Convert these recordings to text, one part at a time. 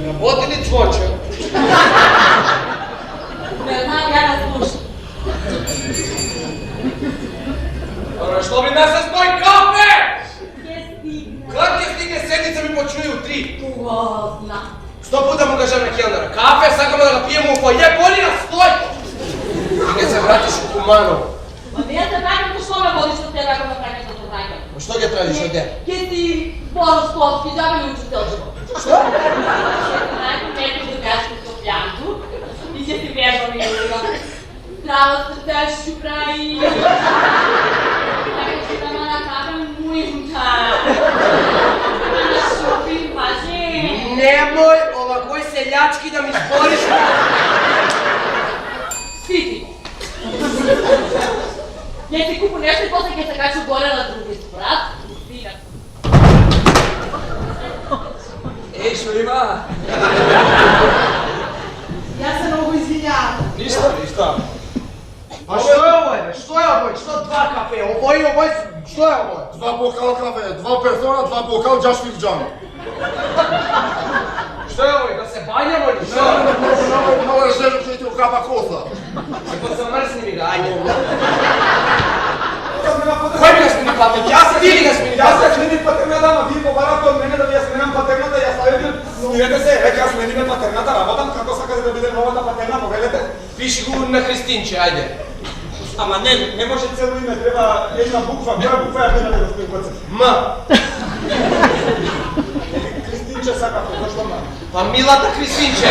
Работи ли звонче? Не знам, ја да слушам. Добре, што би нас стои кафе? Ќе стигне. Как ќе стигне седница ми почуи у 3? Го знам. 100 пута му кажам на келнера. Кафе, сакаме да го пиемо у фоје, боли на стојко! И ќе се вратиш у Куманово. Ма не те трагам, што ме водиш од тебе ако ме трагаш од трагам? Што ќе традиш од тебе? Ке ти Боросковски, џабе ли учителство? Што? Најко некој другачко со пјанто и ќе ти вербам и здраво срцешчу прави. Така ќе да ма накарам мујмта. На шопинг, маже. Немој овакој селјачки да ми збориш. Сити. Ќе ти купу нешто и после ќе се качу горе на други спрат. Вина. Еј, што има? Јас се многу извинјавам. Ништа. А што е овој, бе? Што е овој? Што два кафе? Овој и овој, што е овој? Два бокала кафе, два персона, два бокал Джашвил Джан. Што е овој? Да се бањамо ли? Што? Мало е жено што ти окапа коса. Се подзамрсни ми га, ајде. Кој ми га смени патент? Јас ти ли га смени Јас патент? се смени патерната, ама вие побарате од мене да ви ја сменам патерната, јас ставите, смирете се, веќе ја смениме патерната, работам, како сакате да биде новата патерна, повелете. Пиши го на Христинче, ајде. Ама не може цело име, треба една буква, која буква ја бина да го стои коце? М. Кристинче сакате, зашто ма? Па милата Христинче.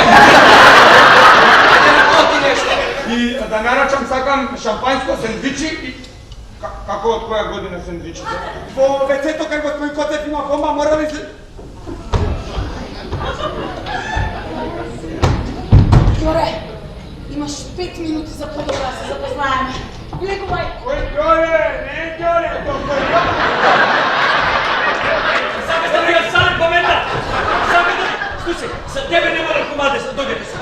Ајде работи нешто. И да нарачам сакам шампањско, сендвичи и... Како од која година сендвичите? Во вецето кај господин Котев има бомба, мора ли се... Ѓоре, имаш 5 минути за подобра да се запознаеме. Глегувај. Кој Ѓоре? Не Ѓоре, то кој Ѓоре? Сакаш да ми сам коментар? Сакаш да... Слушај, за тебе не мора комаде, дојдете се.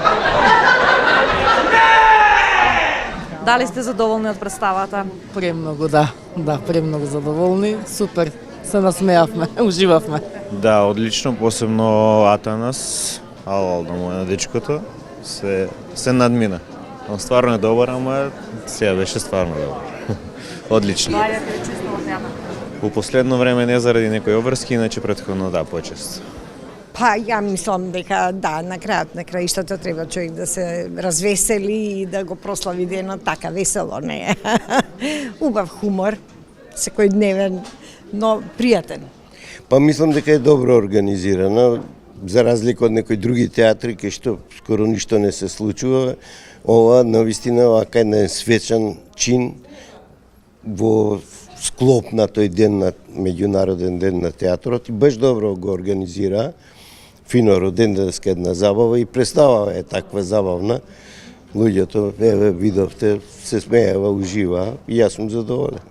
Дали сте задоволни од представата? Премногу, да. Да, премногу задоволни. Супер. Се насмеавме, уживавме. Да, одлично, посебно Атанас, алал да му е на дечкото, се надмина. Он стварно е добар, ама сега беше стварно добар. Одлично. Вајде пречисто во театар. У последно време не заради некои обврски, иначе претходно да, почесто. Па ја мислам дека да, на крајот на краиштата треба човек да се развесели и да го прослави денот така весело, не е. Убав хумор, секојдневен, но пријатен. Па мислам дека е добро организирано, за разлика од некои други театри кај што скоро ништо не се случува. Ова навистина вака еден свечен чин во склоп на тој ден на меѓународен ден на театрот и баш добро го организира. Фино роденденска една забава и представава е таква забавна. Луѓето, еве, видовте, се смеева, ужива и јас сум задоволен.